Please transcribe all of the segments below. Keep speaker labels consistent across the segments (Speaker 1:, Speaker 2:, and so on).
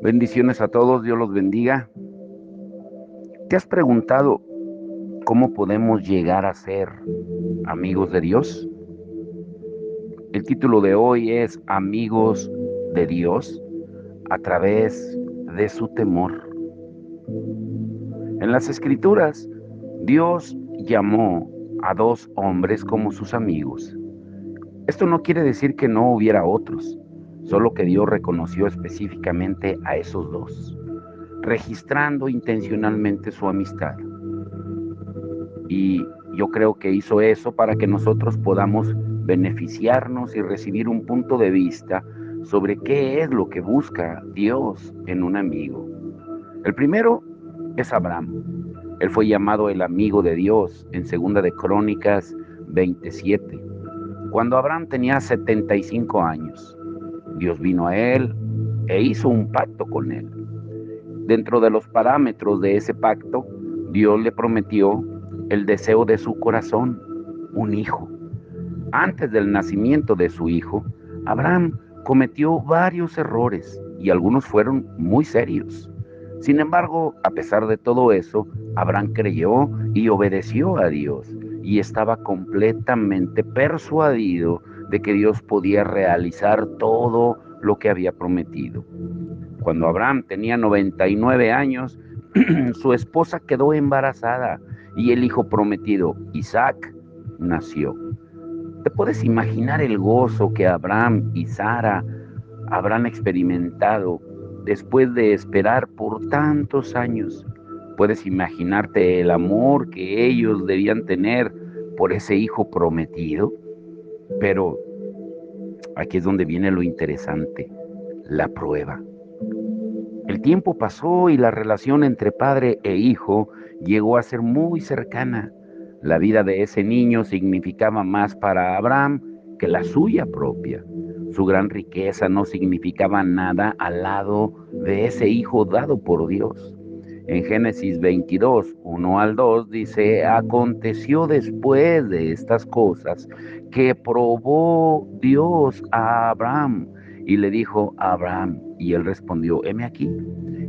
Speaker 1: Bendiciones a todos, Dios los bendiga. ¿Te has preguntado cómo podemos llegar a ser amigos de Dios? El título de hoy es Amigos de Dios a través de su temor. En las Escrituras, Dios llamó a dos hombres como sus amigos. Esto no quiere decir que no hubiera otros, solo que Dios reconoció específicamente a esos dos, registrando intencionalmente su amistad. Y yo creo que hizo eso para que nosotros podamos beneficiarnos y recibir un punto de vista sobre qué es lo que busca Dios en un amigo. El primero es Abraham. Él fue llamado el amigo de Dios en 2 de Crónicas 27, cuando Abraham tenía 75 años. Dios vino a él e hizo un pacto con él. Dentro de los parámetros de ese pacto, Dios le prometió el deseo de su corazón, un hijo. Antes del nacimiento de su hijo, Abraham cometió varios errores y algunos fueron muy serios. Sin embargo, a pesar de todo eso, Abraham creyó y obedeció a Dios y estaba completamente persuadido de que Dios podía realizar todo lo que había prometido. Cuando Abraham tenía 99 años, su esposa quedó embarazada y el hijo prometido, Isaac, nació. ¿Te puedes imaginar el gozo que Abraham y Sara habrán experimentado después de esperar por tantos años? ¿Puedes imaginarte el amor que ellos debían tener por ese hijo prometido? Pero aquí es donde viene lo interesante, la prueba. El tiempo pasó y la relación entre padre e hijo llegó a ser muy cercana. La vida de ese niño significaba más para Abraham que la suya propia. Su gran riqueza no significaba nada al lado de ese hijo dado por Dios. En Génesis 22, 1 al 2 dice, aconteció después de estas cosas que probó Dios a Abraham y le dijo a Abraham, y él respondió, heme aquí.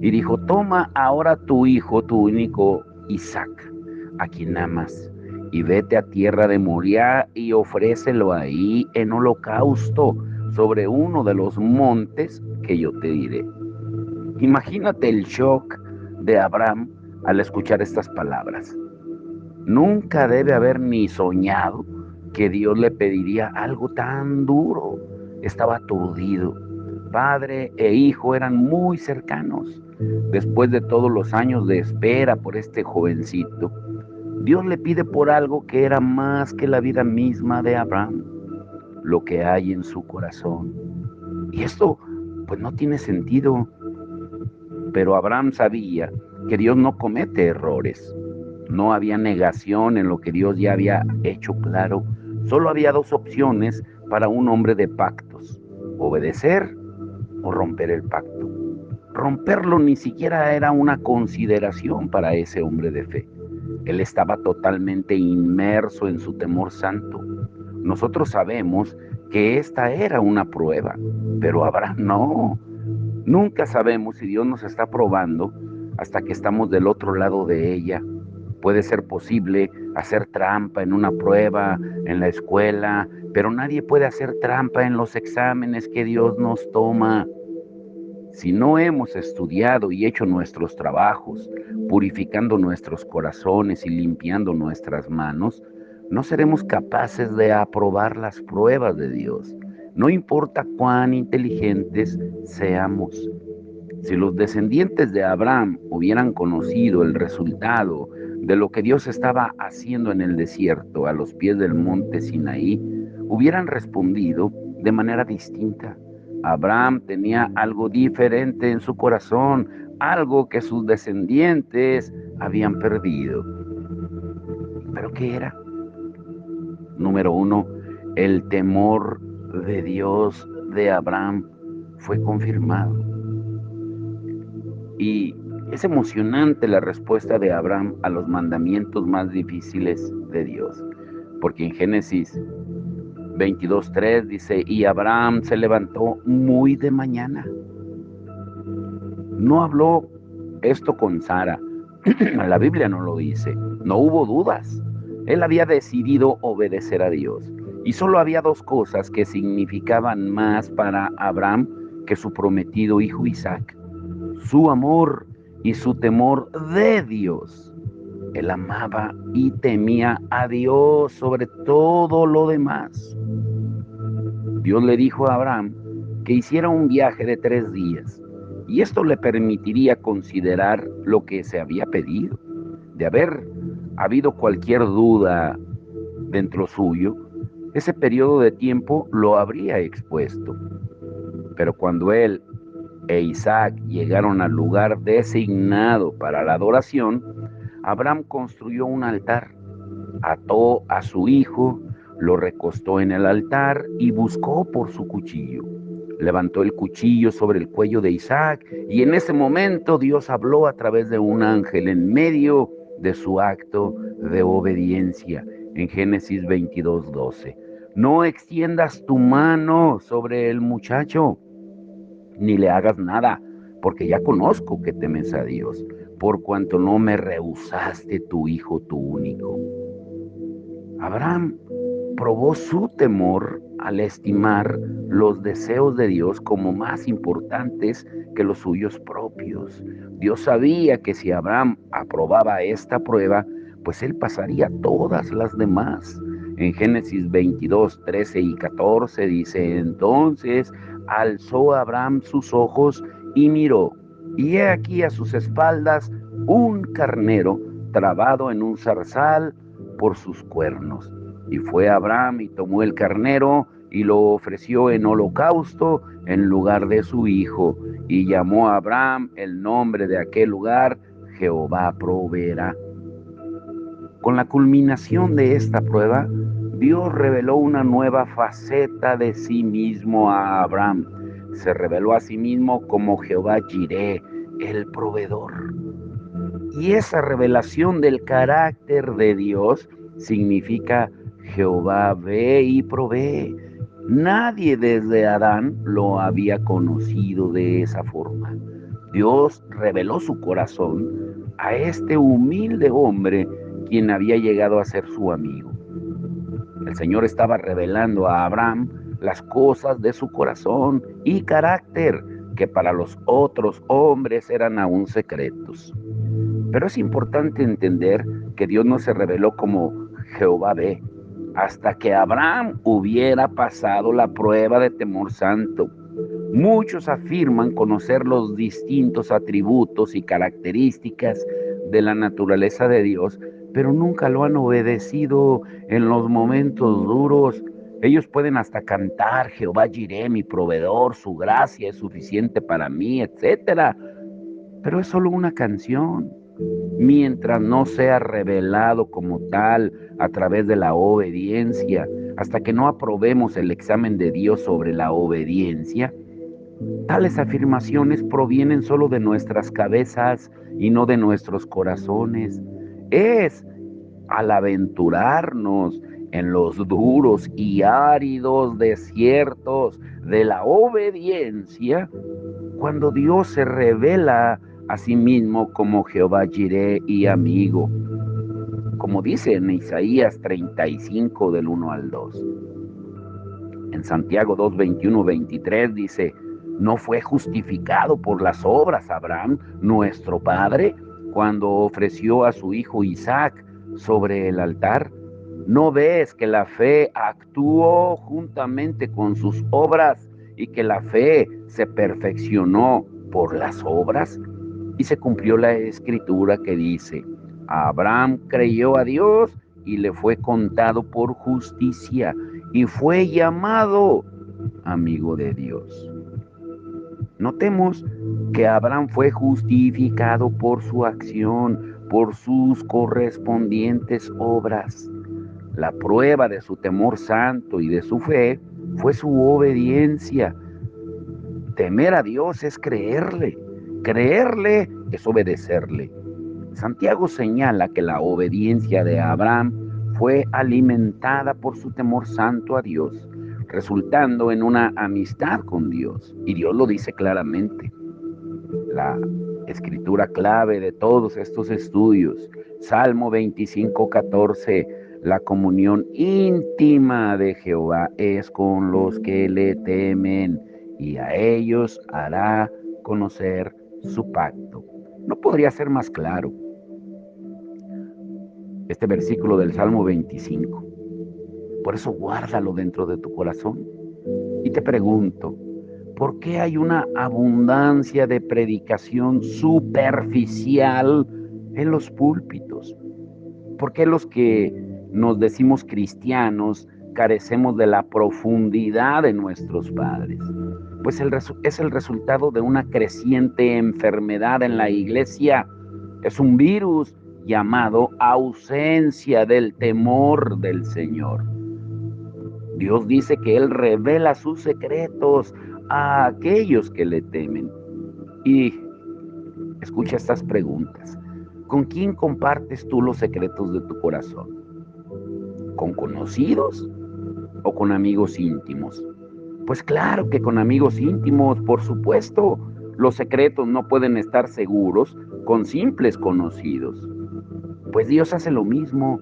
Speaker 1: Y dijo, toma ahora tu hijo, tu único Isaac, a quien amas, y vete a tierra de Moriah y ofrécelo ahí en holocausto sobre uno de los montes que yo te diré. Imagínate el shock de Abraham al escuchar estas palabras. Nunca debe haber ni soñado que Dios le pediría algo tan duro. Estaba aturdido. Padre e hijo eran muy cercanos. Después de todos los años de espera por este jovencito, Dios le pide por algo que era más que la vida misma de Abraham, lo que hay en su corazón. Y esto, pues no tiene sentido. Pero Abraham sabía que Dios no comete errores. No había negación en lo que Dios ya había hecho claro. Solo había dos opciones para un hombre de pactos: obedecer o romper el pacto. Romperlo ni siquiera era una consideración para ese hombre de fe. Él estaba totalmente inmerso en su temor santo. Nosotros sabemos que esta era una prueba, pero Abraham no. Nunca sabemos si Dios nos está probando hasta que estamos del otro lado de ella. Puede ser posible hacer trampa en una prueba, en la escuela, pero nadie puede hacer trampa en los exámenes que Dios nos toma. Si no hemos estudiado y hecho nuestros trabajos, purificando nuestros corazones y limpiando nuestras manos, no seremos capaces de aprobar las pruebas de Dios. No importa cuán inteligentes seamos. Si los descendientes de Abraham hubieran conocido el resultado de lo que Dios estaba haciendo en el desierto a los pies del monte Sinaí, hubieran respondido de manera distinta. Abraham tenía algo diferente en su corazón, algo que sus descendientes habían perdido. ¿Pero qué era? Número uno, el temor de Dios de Abraham fue confirmado. Y es emocionante la respuesta de Abraham a los mandamientos más difíciles de Dios, porque en Génesis 22:3 dice, y Abraham se levantó muy de mañana. No habló esto con Sara. La Biblia no lo dice. No hubo dudas. Él había decidido obedecer a Dios. Y solo había dos cosas que significaban más para Abraham que su prometido hijo Isaac: su amor y su temor de Dios. Él amaba y temía a Dios sobre todo lo demás. Dios le dijo a Abraham que hiciera un viaje de 3 días, y esto le permitiría considerar lo que se había pedido. De haber habido cualquier duda dentro suyo, ese periodo de tiempo lo habría expuesto. Pero cuando él e Isaac llegaron al lugar designado para la adoración, Abraham construyó un altar, ató a su hijo, lo recostó en el altar y buscó por su cuchillo. Levantó el cuchillo sobre el cuello de Isaac, y en ese momento Dios habló a través de un ángel en medio de su acto de obediencia. En Génesis 22:12. No extiendas tu mano sobre el muchacho, ni le hagas nada, porque ya conozco que temes a Dios, por cuanto no me rehusaste tu hijo, tu único. Abraham probó su temor al estimar los deseos de Dios como más importantes que los suyos propios. Dios sabía que si Abraham aprobaba esta prueba, pues él pasaría todas las demás. En Génesis 22, 13 y 14 dice: entonces alzó Abraham sus ojos y miró, y he aquí a sus espaldas un carnero trabado en un zarzal por sus cuernos. Y fue Abraham y tomó el carnero y lo ofreció en holocausto en lugar de su hijo. Y llamó a Abraham el nombre de aquel lugar: Jehová proveerá. Con la culminación de esta prueba, Dios reveló una nueva faceta de sí mismo a Abraham. Se reveló a sí mismo como Jehová Jireh, el proveedor. Y esa revelación del carácter de Dios significa: Jehová ve y provee. Nadie desde Adán lo había conocido de esa forma. Dios reveló su corazón a este humilde hombre, quien había llegado a ser su amigo. El Señor estaba revelando a Abraham las cosas de su corazón y carácter que para los otros hombres eran aún secretos. Pero es importante entender que Dios no se reveló como Jehová ve hasta que Abraham hubiera pasado la prueba de temor santo. Muchos afirman conocer los distintos atributos y características de la naturaleza de Dios, pero nunca lo han obedecido en los momentos duros. Ellos pueden hasta cantar: Jehová Jireh, mi proveedor, su gracia es suficiente para mí, etcétera. Pero es solo una canción. Mientras no sea revelado como tal a través de la obediencia, hasta que no aprobemos el examen de Dios sobre la obediencia, tales afirmaciones provienen solo de nuestras cabezas y no de nuestros corazones. Es al aventurarnos en los duros y áridos desiertos de la obediencia cuando Dios se revela a sí mismo como Jehová Jireh y amigo, como dice en Isaías 35 del 1 al 2. En Santiago 2, 21, 23 dice: ¿no fue justificado por las obras Abraham, nuestro padre, cuando ofreció a su hijo Isaac sobre el altar? ¿No ves que la fe actuó juntamente con sus obras y que la fe se perfeccionó por las obras? Y se cumplió la escritura que dice: Abraham creyó a Dios y le fue contado por justicia, y fue llamado amigo de Dios. Notemos que Abraham fue justificado por su acción, por sus correspondientes obras. La prueba de su temor santo y de su fe fue su obediencia. Temer a Dios es creerle. Creerle es obedecerle. Santiago señala que la obediencia de Abraham fue alimentada por su temor santo a Dios, resultando en una amistad con Dios. Y Dios lo dice claramente. La escritura clave de todos estos estudios, Salmo 25:14, la comunión íntima de Jehová es con los que le temen y a ellos hará conocer su pacto. No podría ser más claro este versículo del Salmo 25. Por eso guárdalo dentro de tu corazón. Y te pregunto, ¿por qué hay una abundancia de predicación superficial en los púlpitos? ¿Por qué los que nos decimos cristianos carecemos de la profundidad de nuestros padres? Pues es el resultado de una creciente enfermedad en la iglesia. Es un virus llamado ausencia del temor del Señor. Dios dice que Él revela sus secretos a aquellos que le temen. Y escucha estas preguntas. ¿Con quién compartes tú los secretos de tu corazón? ¿Con conocidos o con amigos íntimos? Pues claro que con amigos íntimos, por supuesto. Los secretos no pueden estar seguros con simples conocidos. Pues Dios hace lo mismo.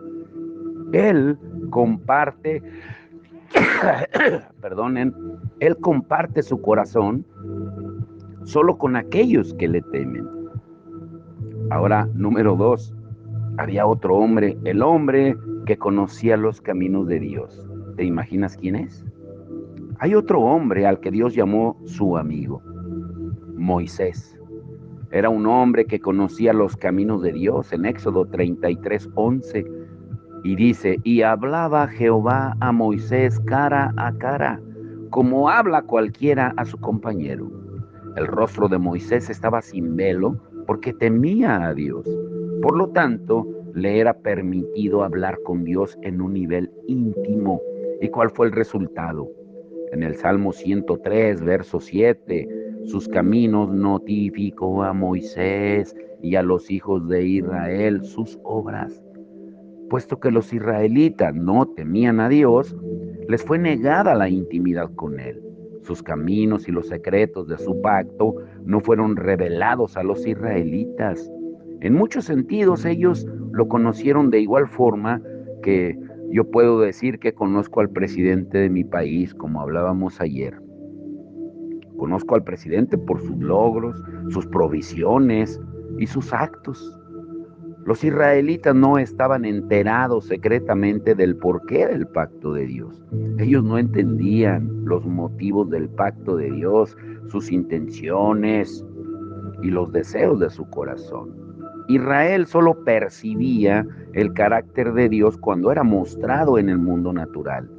Speaker 1: Él comparte perdonen, Él comparte su corazón solo con aquellos que le temen. Ahora, número 2, había otro hombre, el hombre que conocía los caminos de Dios. ¿Te imaginas quién es? Hay otro hombre al que Dios llamó su amigo, Moisés. Era un hombre que conocía los caminos de Dios en Éxodo 33:11. Y dice, y hablaba Jehová a Moisés cara a cara, como habla cualquiera a su compañero. El rostro de Moisés estaba sin velo porque temía a Dios. Por lo tanto, le era permitido hablar con Dios en un nivel íntimo. ¿Y cuál fue el resultado? En el Salmo 103, verso 7, sus caminos notificó a Moisés y a los hijos de Israel sus obras. Puesto que los israelitas no temían a Dios, les fue negada la intimidad con Él. Sus caminos y los secretos de su pacto no fueron revelados a los israelitas. En muchos sentidos ellos lo conocieron de igual forma que yo puedo decir que conozco al presidente de mi país, como hablábamos ayer. Conozco al presidente por sus logros, sus provisiones y sus actos. Los israelitas no estaban enterados secretamente del porqué del pacto de Dios. Ellos no entendían los motivos del pacto de Dios, sus intenciones y los deseos de su corazón. Israel solo percibía el carácter de Dios cuando era mostrado en el mundo natural.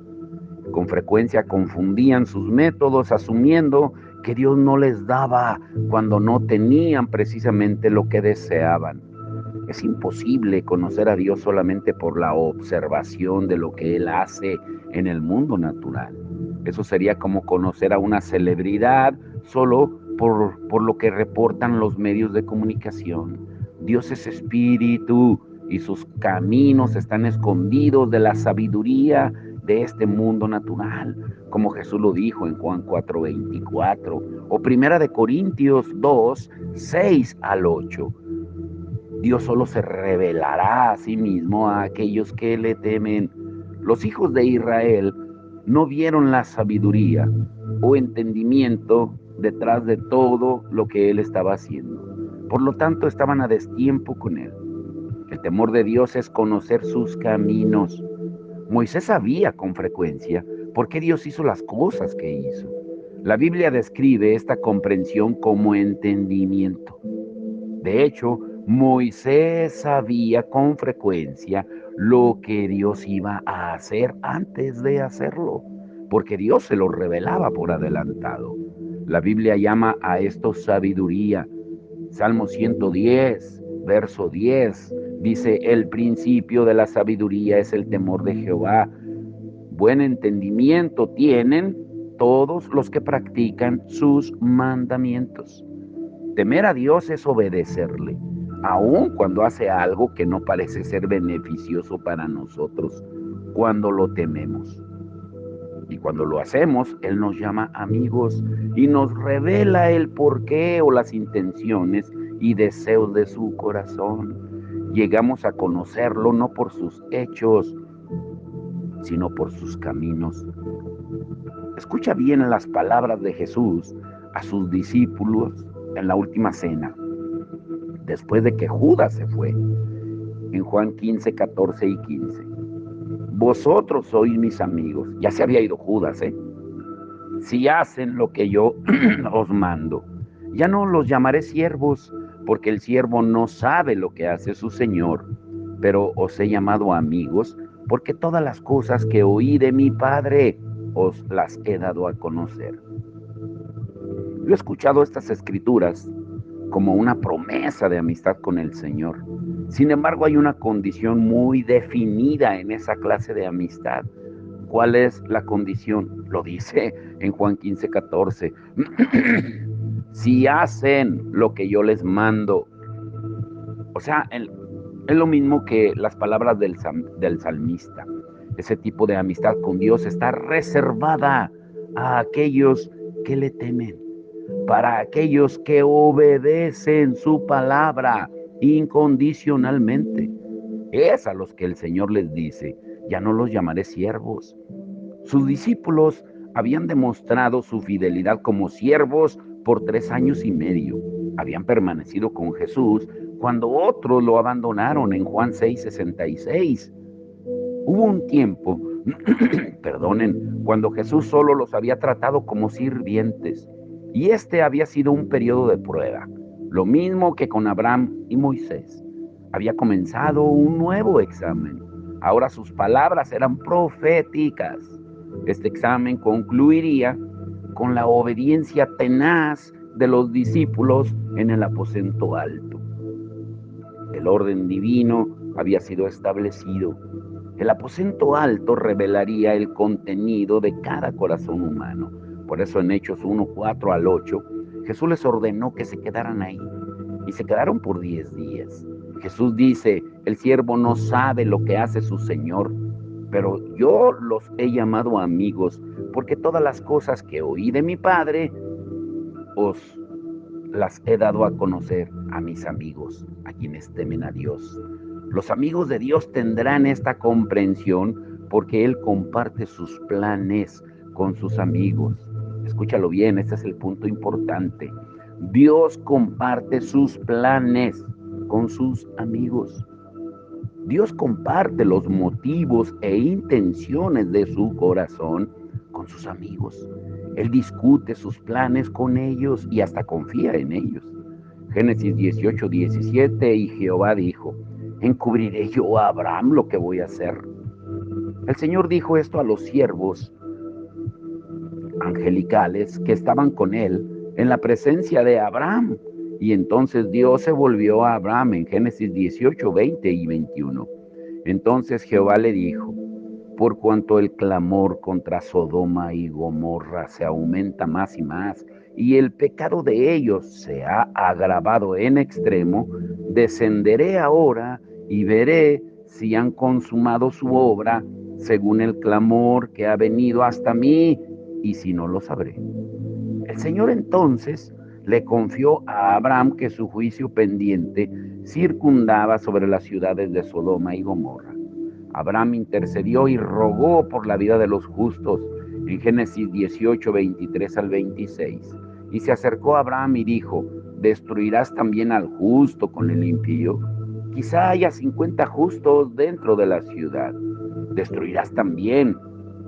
Speaker 1: Con frecuencia confundían sus métodos asumiendo que Dios no les daba cuando no tenían precisamente lo que deseaban. Es imposible conocer a Dios solamente por la observación de lo que Él hace en el mundo natural. Eso sería como conocer a una celebridad solo por lo que reportan los medios de comunicación. Dios es espíritu y sus caminos están escondidos de la sabiduría de este mundo natural, como Jesús lo dijo en Juan 4:24, o Primera de Corintios 2:6-8. Dios solo se revelará a sí mismo a aquellos que le temen. Los hijos de Israel no vieron la sabiduría o entendimiento detrás de todo lo que él estaba haciendo. Por lo tanto, estaban a destiempo con él. El temor de Dios es conocer sus caminos. Moisés sabía con frecuencia por qué Dios hizo las cosas que hizo. La Biblia describe esta comprensión como entendimiento. De hecho, Moisés sabía con frecuencia lo que Dios iba a hacer antes de hacerlo, porque Dios se lo revelaba por adelantado. La Biblia llama a esto sabiduría. Salmo 110, verso 10, dice, el principio de la sabiduría es el temor de Jehová. Buen entendimiento tienen todos los que practican sus mandamientos. Temer a Dios es obedecerle, aun cuando hace algo que no parece ser beneficioso para nosotros, cuando lo tememos. Y cuando lo hacemos, Él nos llama amigos y nos revela el porqué o las intenciones y deseos de su corazón. Llegamos a conocerlo no por sus hechos, sino por sus caminos. Escucha bien las palabras de Jesús a sus discípulos en la última cena, después de que Judas se fue, en Juan 15, 14 y 15. Vosotros sois mis amigos. Ya se había ido Judas, si hacen lo que yo os mando. Ya no los llamaré siervos, porque el siervo no sabe lo que hace su señor, pero os he llamado amigos, porque todas las cosas que oí de mi Padre os las he dado a conocer. Yo he escuchado estas escrituras como una promesa de amistad con el Señor. Sin embargo, hay una condición muy definida en esa clase de amistad. ¿Cuál es la condición? Lo dice en Juan 15, 14. Si hacen lo que yo les mando. O sea, es lo mismo que las palabras del salmista. Ese tipo de amistad con Dios está reservada a aquellos que le temen, para aquellos que obedecen su palabra incondicionalmente. Es a los que el Señor les dice, ya no los llamaré siervos. Sus discípulos habían demostrado su fidelidad como siervos por 3 años y medio. Habían permanecido con Jesús cuando otros lo abandonaron en Juan 6:66. Hubo un tiempo, perdonen, cuando Jesús solo los había tratado como sirvientes. Y este había sido un periodo de prueba, lo mismo que con Abraham y Moisés. Había comenzado un nuevo examen. Ahora sus palabras eran proféticas. Este examen concluiría con la obediencia tenaz de los discípulos en el aposento alto. El orden divino había sido establecido. El aposento alto revelaría el contenido de cada corazón humano. Por eso en Hechos 1, 4 al 8, Jesús les ordenó que se quedaran ahí. Y se quedaron por 10 días. Jesús dice, el siervo no sabe lo que hace su Señor, pero yo los he llamado amigos, porque todas las cosas que oí de mi Padre, os las he dado a conocer a mis amigos, a quienes temen a Dios. Los amigos de Dios tendrán esta comprensión porque Él comparte sus planes con sus amigos. Escúchalo bien, este es el punto importante. Dios comparte sus planes con sus amigos. Dios comparte los motivos e intenciones de su corazón con sus amigos. Él discute sus planes con ellos y hasta confía en ellos. Génesis 18, 17, y Jehová dijo, ¿encubriré yo a Abraham lo que voy a hacer? El Señor dijo esto a los siervos angelicales que estaban con él en la presencia de Abraham. Y entonces Dios se volvió a Abraham en Génesis 18, 20 y 21. Entonces Jehová le dijo, por cuanto el clamor contra Sodoma y Gomorra se aumenta más y más, y el pecado de ellos se ha agravado en extremo, descenderé ahora y veré si han consumado su obra según el clamor que ha venido hasta mí, y si no lo sabré. El Señor entonces le confió a Abraham que su juicio pendiente circundaba sobre las ciudades de Sodoma y Gomorra. Abraham intercedió y rogó por la vida de los justos en Génesis 18, 23 al 26. Y se acercó a Abraham y dijo, ¿destruirás también al justo con el impío? Quizá haya 50 justos dentro de la ciudad. ¿Destruirás también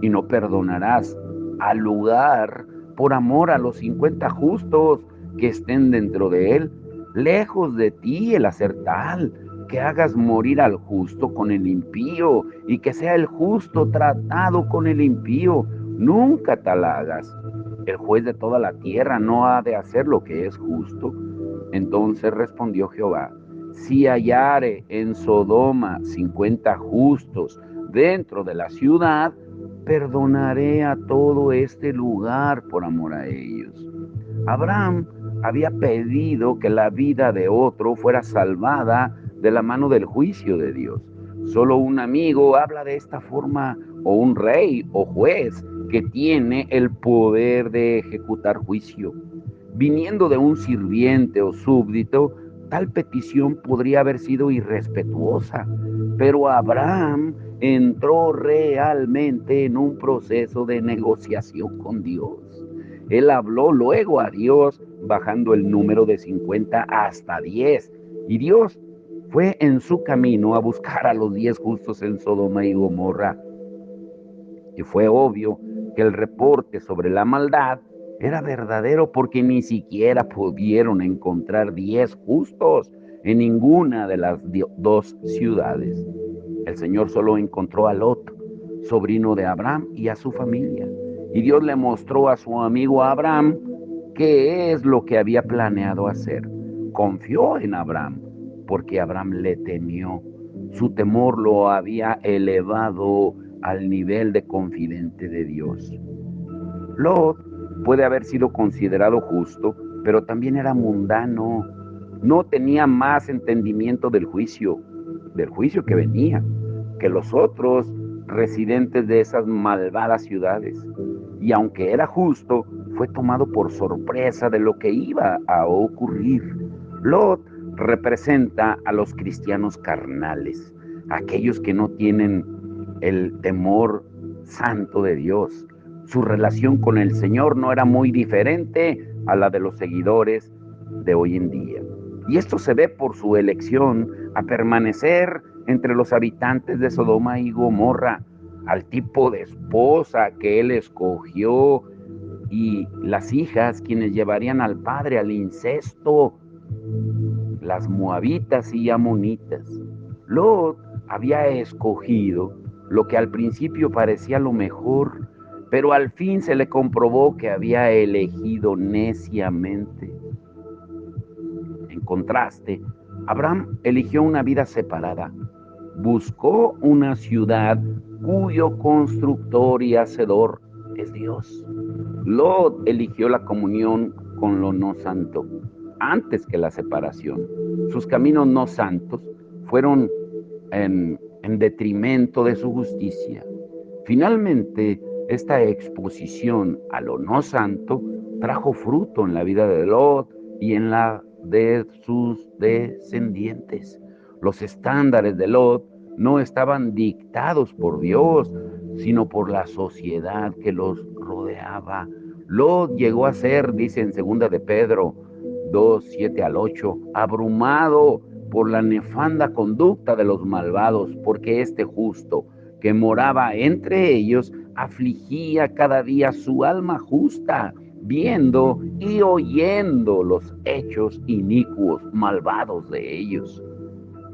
Speaker 1: y no perdonarás al lugar por amor a los 50 justos que estén dentro de él? Lejos de ti el hacer tal, que hagas morir al justo con el impío, y que sea el justo tratado con el impío. Nunca tal hagas. El juez de toda la tierra no ha de hacer lo que es justo. Entonces respondió Jehová, si hallare en Sodoma 50 justos dentro de la ciudad, perdonaré a todo este lugar por amor a ellos. Abraham había pedido que la vida de otro fuera salvada de la mano del juicio de Dios. Solo un amigo habla de esta forma, o un rey o juez que tiene el poder de ejecutar juicio. Viniendo de un sirviente o súbdito, tal petición podría haber sido irrespetuosa, pero Abraham entró realmente en un proceso de negociación con Dios. Él habló luego a Dios, bajando el número de 50 hasta 10, y Dios fue en su camino a buscar a los 10 justos en Sodoma y Gomorra. Y fue obvio que el reporte sobre la maldad era verdadero porque ni siquiera pudieron encontrar 10 justos en ninguna de las dos ciudades. El Señor solo encontró a Lot, sobrino de Abraham, y a su familia. Y Dios le mostró a su amigo Abraham qué es lo que había planeado hacer. Confió en Abraham porque Abraham le temió. Su temor lo había elevado al nivel de confidente de Dios. Lot puede haber sido considerado justo, pero también era mundano. No tenía más entendimiento del juicio que venía, que los otros residentes de esas malvadas ciudades. Y aunque era justo, fue tomado por sorpresa de lo que iba a ocurrir. Lot representa a los cristianos carnales, aquellos que no tienen el temor santo de Dios. Su relación con el Señor no era muy diferente a la de los seguidores de hoy en día. Y esto se ve por su elección a permanecer entre los habitantes de Sodoma y Gomorra, al tipo de esposa que él escogió y las hijas quienes llevarían al padre al incesto, las moabitas y amonitas. Lot había escogido lo que al principio parecía lo mejor, pero al fin se le comprobó que había elegido neciamente. En contraste, Abraham eligió una vida separada. Buscó una ciudad cuyo constructor y hacedor es Dios. Lot eligió la comunión con lo no santo antes que la separación. Sus caminos no santos fueron en detrimento de su justicia. Finalmente, esta exposición a lo no santo trajo fruto en la vida de Lot y en la de sus descendientes. Los estándares de Lot no estaban dictados por Dios, sino por la sociedad que los rodeaba. Lot llegó a ser, dice en 2 de Pedro 2, 7 al 8, abrumado por la nefanda conducta de los malvados, porque este justo que moraba entre ellos afligía cada día su alma justa, viendo y oyendo los hechos inicuos, malvados de ellos.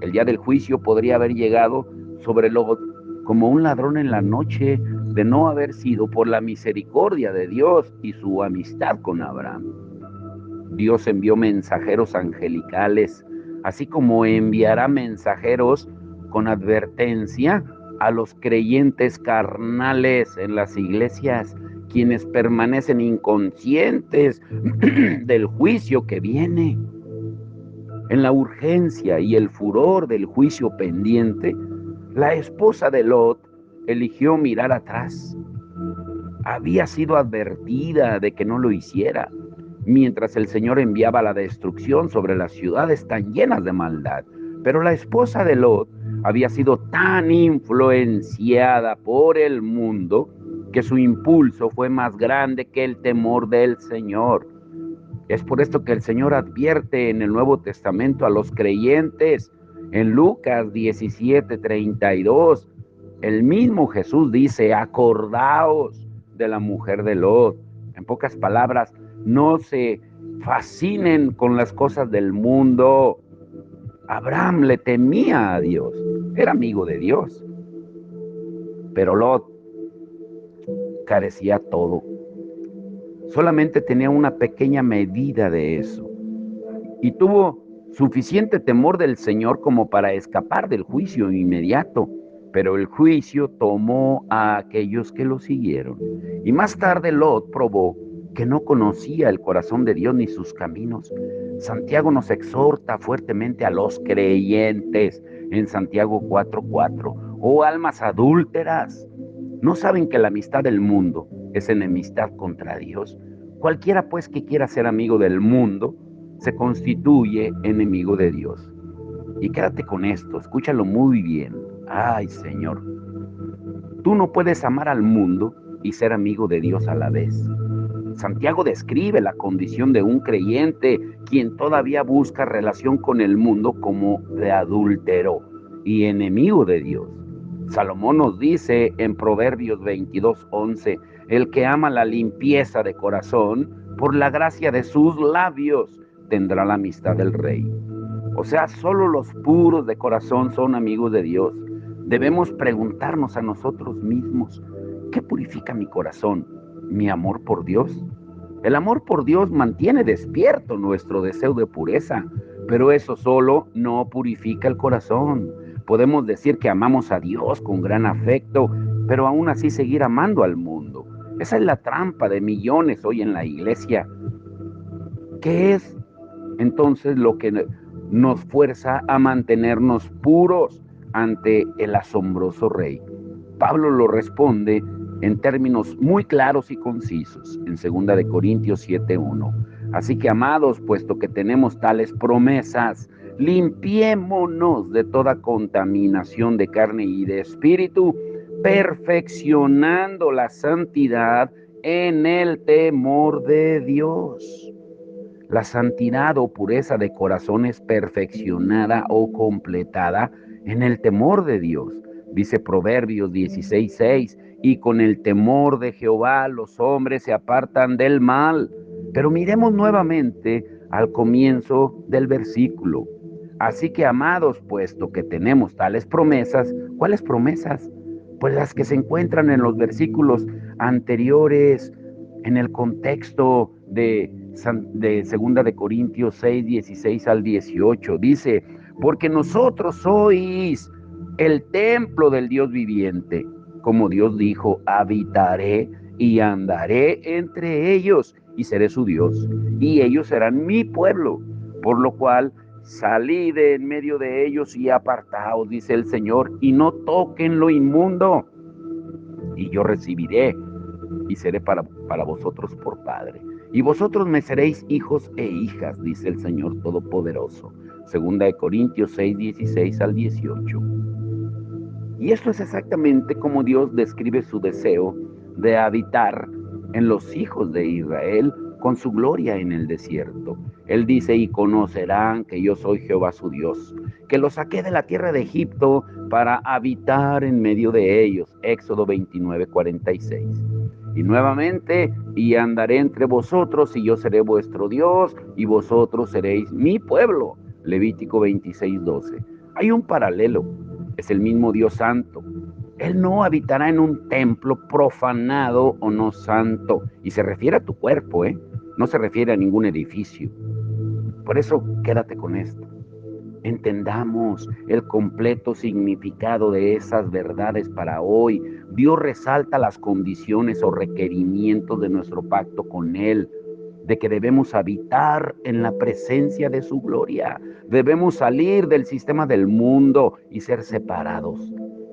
Speaker 1: El día del juicio podría haber llegado sobre Lot como un ladrón en la noche, de no haber sido por la misericordia de Dios y su amistad con Abraham. Dios envió mensajeros angelicales, así como enviará mensajeros con advertencia a los creyentes carnales en las iglesias, quienes permanecen inconscientes del juicio que viene. En la urgencia y el furor del juicio pendiente, la esposa de Lot eligió mirar atrás. Había sido advertida de que no lo hiciera, mientras el Señor enviaba la destrucción sobre las ciudades tan llenas de maldad. Pero la esposa de Lot había sido tan influenciada por el mundo que su impulso fue más grande que el temor del Señor. Es por esto que el Señor advierte en el Nuevo Testamento a los creyentes. En Lucas 17:32, el mismo Jesús dice: acordaos de la mujer de Lot. En pocas palabras, no se fascinen con las cosas del mundo. Abraham le temía a Dios, era amigo de Dios. Pero Lot carecía todo. Solamente tenía una pequeña medida de eso. Y tuvo suficiente temor del Señor como para escapar del juicio inmediato. Pero el juicio tomó a aquellos que lo siguieron. Y más tarde Lot probó que no conocía el corazón de Dios ni sus caminos. Santiago nos exhorta fuertemente a los creyentes en Santiago 4:4. Oh almas adúlteras, ¿no saben que la amistad del mundo es enemistad contra Dios. Cualquiera pues que quiera ser amigo del mundo se constituye enemigo de Dios. Y quédate con esto, escúchalo muy bien. Ay, Señor, tú no puedes amar al mundo y ser amigo de Dios a la vez. Santiago describe la condición de un creyente, quien todavía busca relación con el mundo como de adúltero y enemigo de Dios. Salomón nos dice en Proverbios 22:11, el que ama la limpieza de corazón, por la gracia de sus labios, tendrá la amistad del rey. O sea, solo los puros de corazón son amigos de Dios. Debemos preguntarnos a nosotros mismos, ¿qué purifica mi corazón? ¿Mi amor por Dios? El amor por Dios mantiene despierto nuestro deseo de pureza, pero eso solo no purifica el corazón. Podemos decir que amamos a Dios con gran afecto, pero aún así seguir amando al mundo. Esa es la trampa de millones hoy en la iglesia. ¿Qué es entonces lo que nos fuerza a mantenernos puros ante el asombroso Rey? Pablo lo responde en términos muy claros y concisos en 2 Corintios 7:1. Así que, amados, puesto que tenemos tales promesas, limpiémonos de toda contaminación de carne y de espíritu, perfeccionando la santidad en el temor de Dios. La santidad o pureza de corazón es perfeccionada o completada en el temor de Dios. Dice Proverbios 16:6, y con el temor de Jehová los hombres se apartan del mal. Pero miremos nuevamente al comienzo del versículo. Así que, amados, puesto que tenemos tales promesas, ¿cuáles promesas? Pues las que se encuentran en los versículos anteriores, en el contexto de 2 Corintios 6:16 al 18. Dice, porque nosotros sois el templo del Dios viviente. Como Dios dijo, habitaré y andaré entre ellos y seré su Dios, y ellos serán mi pueblo. Por lo cual, salid de en medio de ellos y apartaos, dice el Señor, y no toquen lo inmundo, y yo recibiré y seré para vosotros por Padre. Y vosotros me seréis hijos e hijas, dice el Señor Todopoderoso. 2 Corintios 6:16 al 18. Y esto es exactamente como Dios describe su deseo de habitar en los hijos de Israel con su gloria en el desierto. Él dice, y conocerán que yo soy Jehová su Dios, que los saqué de la tierra de Egipto para habitar en medio de ellos. Éxodo 29:46. Y nuevamente, y andaré entre vosotros, y yo seré vuestro Dios, y vosotros seréis mi pueblo. Levítico 26:12. Hay un paralelo, es el mismo Dios santo. Él no habitará en un templo profanado o no santo, y se refiere a tu cuerpo, no se refiere a ningún edificio. Por eso, quédate con esto. Entendamos el completo significado de esas verdades para hoy. Dios resalta las condiciones o requerimientos de nuestro pacto con Él, de que debemos habitar en la presencia de su gloria. Debemos salir del sistema del mundo y ser separados.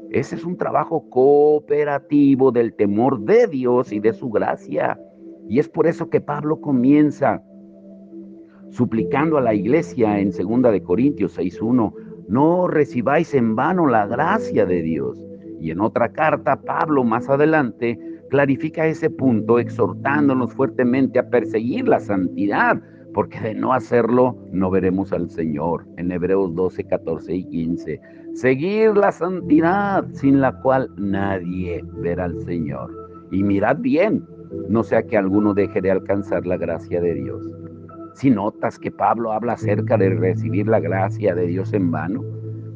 Speaker 1: Ese es un trabajo cooperativo del temor de Dios y de su gracia. Y es por eso que Pablo comienza suplicando a la iglesia en 2 Corintios 6:1, no recibáis en vano la gracia de Dios. Y en otra carta, Pablo más adelante clarifica ese punto exhortándonos fuertemente a perseguir la santidad, porque de no hacerlo no veremos al Señor. En Hebreos 12, 14 y 15. Seguir la santidad sin la cual nadie verá al Señor. Y mirad bien, no sea que alguno deje de alcanzar la gracia de Dios. Si notas que Pablo habla acerca de recibir la gracia de Dios en vano,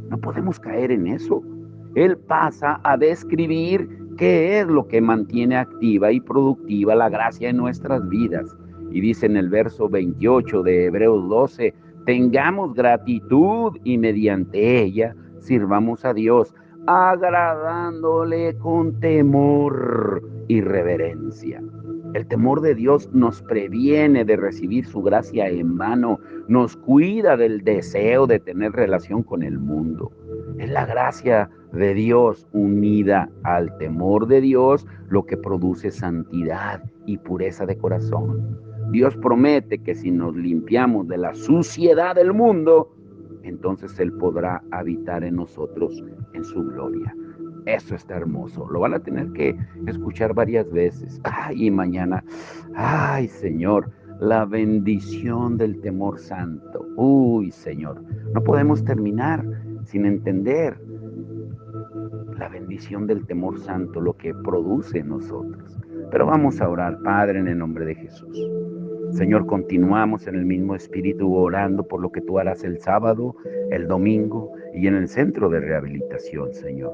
Speaker 1: no podemos caer en eso. Él pasa a describir qué es lo que mantiene activa y productiva la gracia en nuestras vidas. Y dice en el verso 28 de Hebreos 12, tengamos gratitud y mediante ella sirvamos a Dios, agradándole con temor y reverencia. El temor de Dios nos previene de recibir su gracia en vano, nos cuida del deseo de tener relación con el mundo. Es la gracia de Dios unida al temor de Dios, lo que produce santidad y pureza de corazón. Dios promete que si nos limpiamos de la suciedad del mundo, entonces Él podrá habitar en nosotros en su gloria. Eso está hermoso. Lo van a tener que escuchar varias veces. Ay, y mañana, ay, Señor, la bendición del temor santo. Uy, Señor, no podemos terminar sin entender la bendición del temor santo, lo que produce en nosotros. Pero vamos a orar, Padre, en el nombre de Jesús. Señor, continuamos en el mismo espíritu orando por lo que tú harás el sábado, el domingo y en el centro de rehabilitación, Señor.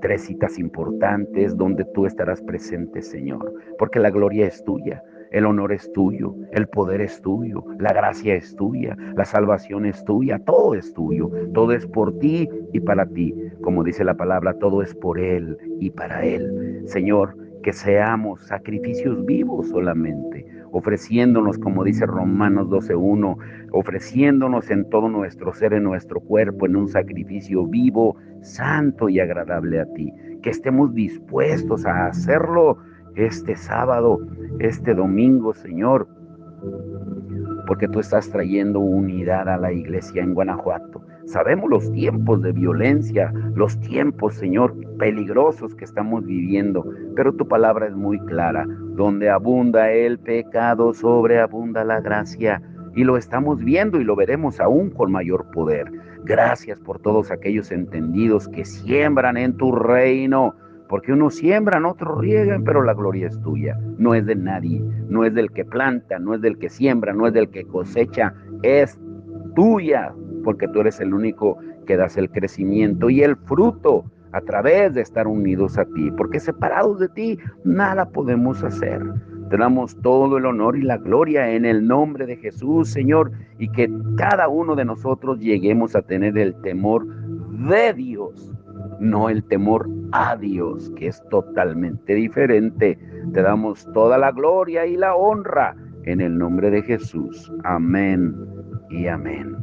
Speaker 1: 3 citas importantes donde tú estarás presente, Señor, porque la gloria es tuya, el honor es tuyo, el poder es tuyo, la gracia es tuya, la salvación es tuya, todo es tuyo, todo es por ti y para ti. Como dice la palabra, todo es por Él y para Él. Señor, que seamos sacrificios vivos solamente, ofreciéndonos, como dice Romanos 12:1, ofreciéndonos en todo nuestro ser, en nuestro cuerpo, en un sacrificio vivo, santo y agradable a ti. Que estemos dispuestos a hacerlo este sábado, este domingo, Señor, porque tú estás trayendo unidad a la iglesia en Guanajuato. Sabemos los tiempos de violencia, los tiempos, Señor, peligrosos que estamos viviendo, pero tu palabra es muy clara. Donde abunda el pecado, sobreabunda la gracia. Y lo estamos viendo y lo veremos aún con mayor poder. Gracias por todos aquellos entendidos que siembran en tu reino, porque unos siembran, otros riegan, pero la gloria es tuya, no es de nadie, no es del que planta, no es del que siembra, no es del que cosecha, es tuya, porque tú eres el único que das el crecimiento y el fruto a través de estar unidos a ti, porque separados de ti nada podemos hacer. Te damos todo el honor y la gloria en el nombre de Jesús, Señor, y que cada uno de nosotros lleguemos a tener el temor de Dios, no el temor a Dios, que es totalmente diferente. Te damos toda la gloria y la honra en el nombre de Jesús. Amén y amén.